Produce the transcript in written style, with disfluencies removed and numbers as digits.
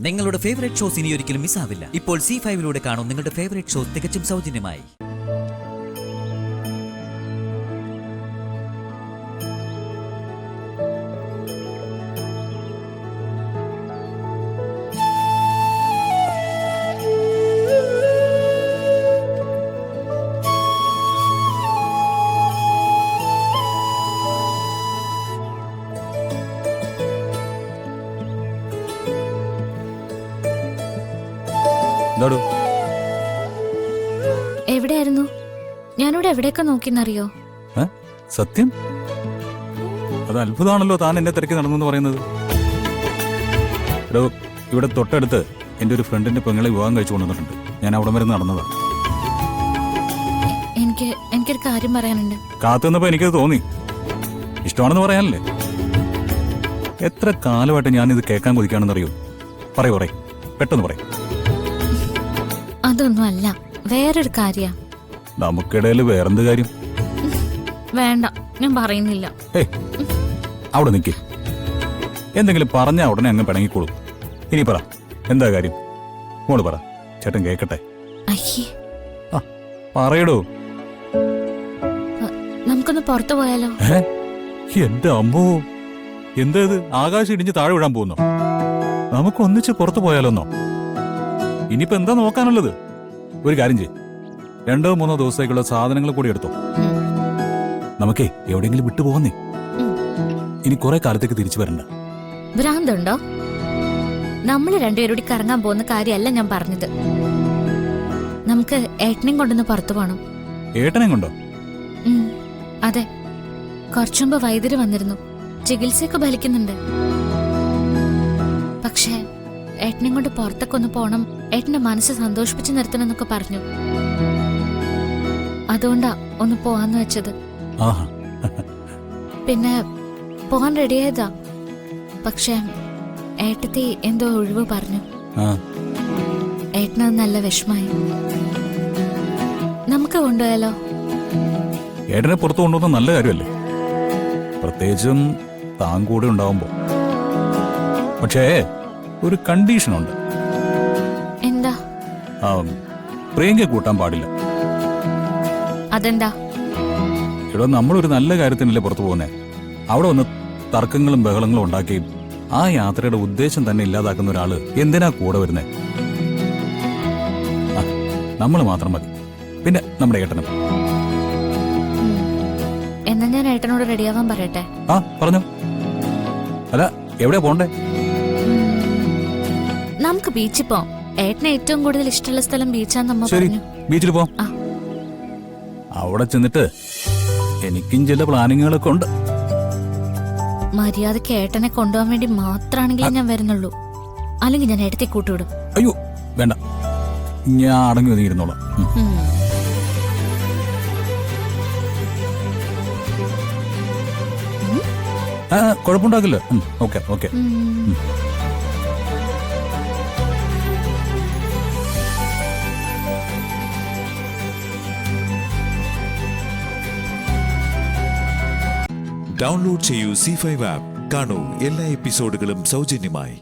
നിങ്ങളുടെ favourite shows ഇനി ഒരിക്കലും മിസ്സാവില്ല. ഇപ്പോൾ C5 കാണും നിങ്ങളുടെ ഫേവറേറ്റ് ഷോസ് തികച്ചും സൗജന്യമായി. എവിടെയായിരുന്നു? ഞാനിവിടെ എവിടെയൊക്കെ നോക്കിന്നറിയോ? സത്യം? അത് അത്ഭുതമാണല്ലോ താൻ എന്നെ തിരക്കി നടന്നു പറയുന്നത്. ഇവിടെ തൊട്ടടുത്ത് എന്റെ ഒരു ഫ്രണ്ടിന്റെ പെങ്ങളെ വിവാഹം കഴിച്ചു കൊണ്ടുവന്നിട്ടുണ്ട്. ഞാൻ അവിടെ വരെ നടന്നതാ. എനിക്കൊരു കാര്യം പറയാനുണ്ട്. കാത്തുനിന്നപ്പോ എനിക്കത് തോന്നി. ഇഷ്ടമാണെന്ന് പറയാനല്ലേ? എത്ര കാലമായിട്ട് ഞാനിത് കേൾക്കാൻ കൊതിക്കാണെന്നറിയോ? പറയൂ, പെട്ടെന്ന് പറയും. അതൊന്നും അല്ല, വേറൊരു കാര്യ. നമുക്കിടയിൽ വേറെന്ത് കാര്യം? വേണ്ട, ഞാൻ പറയുന്നില്ല. അവിടെ നിൽക്കേ. എന്തെങ്കിലും പറഞ്ഞാ ഉടനെ അങ്ങ് പിണങ്ങിക്കോളൂ. ഇനി പറ, എന്താ കാര്യം? മോള് പറ, ചേട്ടൻ കേക്കട്ടെ. പറയടോ. നമുക്കൊന്ന് പുറത്തു പോയാലോ? എന്റെ അമ്മോ, എന്താ ഇത്? ആകാശം ഇടിഞ്ഞ് താഴെ വിടാൻ പോകുന്നു. നമുക്ക് ഒന്നിച്ച് പുറത്തു പോയാലോന്നോ? ഇനിയിപ്പോ എന്താ നോക്കാനുള്ളത്? ഒരു കാര്യം ചെയ്യ്, 2-3 ദിവസത്തേക്കുള്ള സാധനങ്ങൾ കൂടി എടുത്തോ. നമുക്കേ എവിടെയെങ്കിലും വിട്ടു പോകുന്നേ. ഇനി കുറെ കാലത്തേക്ക് തിരിച്ചു വരണ്ട. ഭ്രാന്തുണ്ടോ? നമ്മൾ രണ്ടുപേരോടി കറങ്ങാൻ പോകുന്ന കാര്യമല്ല ഞാൻ പറഞ്ഞത്. നമുക്ക് ഏട്ടനെയും കൊണ്ടൊന്ന് പുറത്തു പോകണം. ഏട്ടനെ കൊണ്ടോ? അതെ, കുറച്ചുമുമ്പ് വൈദ്യര് വന്നിരുന്നു. ചികിത്സയൊക്കെ ഫലിക്കുന്നുണ്ട്. പക്ഷേ ഏട്ടനെയും കൊണ്ട് പുറത്തൊക്കെ ഒന്ന് പോണം, ഏട്ടന്റെ മനസ്സ് സന്തോഷിപ്പിച്ച് നിർത്തണമെന്നൊക്കെ പറഞ്ഞു. അതുകൊണ്ടാ ഒന്ന് പോവാന്ന് വെച്ചത്. പിന്നെ പോവാൻ റെഡിയായതാ. പക്ഷെ ഏട്ടത്തി എന്തോ ഒഴിവ് പറഞ്ഞു. ഏട്ടനത് നല്ല വിഷമായി. നമുക്ക് കൊണ്ടുപോയാലോ? ഏട്ടനെ പുറത്തു കൊണ്ടുപോകുന്ന നല്ല കാര്യമല്ലേ, പ്രത്യേകിച്ചും താൻ കൂടെ ഉണ്ടാവുമ്പോ. പക്ഷേ ഒരു കണ്ടീഷനുണ്ട്. എന്താ? പ്രിയങ്ക കൂട്ടാൻ പാടില്ല. അതെന്താ? ഇവിടെ നമ്മളൊരു നല്ല കാര്യത്തിനല്ലേ പുറത്തു പോകുന്നേ. അവിടെ വന്ന് തർക്കങ്ങളും ബഹളങ്ങളും ഉണ്ടാക്കുകയും ആ യാത്രയുടെ ഉദ്ദേശം തന്നെ ഇല്ലാതാക്കുന്ന ഒരാള് എന്തിനാ കൂടെ വരുന്നേ? നമ്മൾ മാത്രം മതി. പിന്നെ നമ്മുടെ ഏട്ടനും. എന്നാ ഞാൻ ഏട്ടനോട് റെഡിയാവാൻ പറയട്ടെ? പറഞ്ഞു. അല്ല, എവിടെയാ പോണ്ടേ? നമുക്ക് ബീച്ചിൽ പോവാം. ഏട്ടന് ഏറ്റവും കൂടുതൽ ഇഷ്ടമുള്ള സ്ഥലം ബീച്ചാന്ന് അമ്മ പറഞ്ഞു. ബീച്ചിൽ പോവാം. അവിടെ ചെന്നിട്ട് എനിക്കും ചില പ്ലാനിങ്ങുകളൊക്കെ ഉണ്ട്. മര്യാദക്ക് ഏട്ടനെ കൊണ്ടുപോകാൻ വേണ്ടി മാത്രമാണെങ്കിലേ ഞാൻ വരുന്നുള്ളൂ. അല്ലെങ്കിൽ ഞാൻ ഏട്ടത്തെ കൂട്ടുവിടും. അയ്യോ വേണ്ട, ഞാൻ അടങ്ങി ഒതുങ്ങിയിരുന്നോളാം. കുഴപ്പമുണ്ടാക്കില്ല. Okay okay. ഡൗൺലോഡ് ചെയ്യൂ C5 ആപ്പ്. കാണൂ എല്ലാ എപ്പിസോഡുകളും സൗജന്യമായി.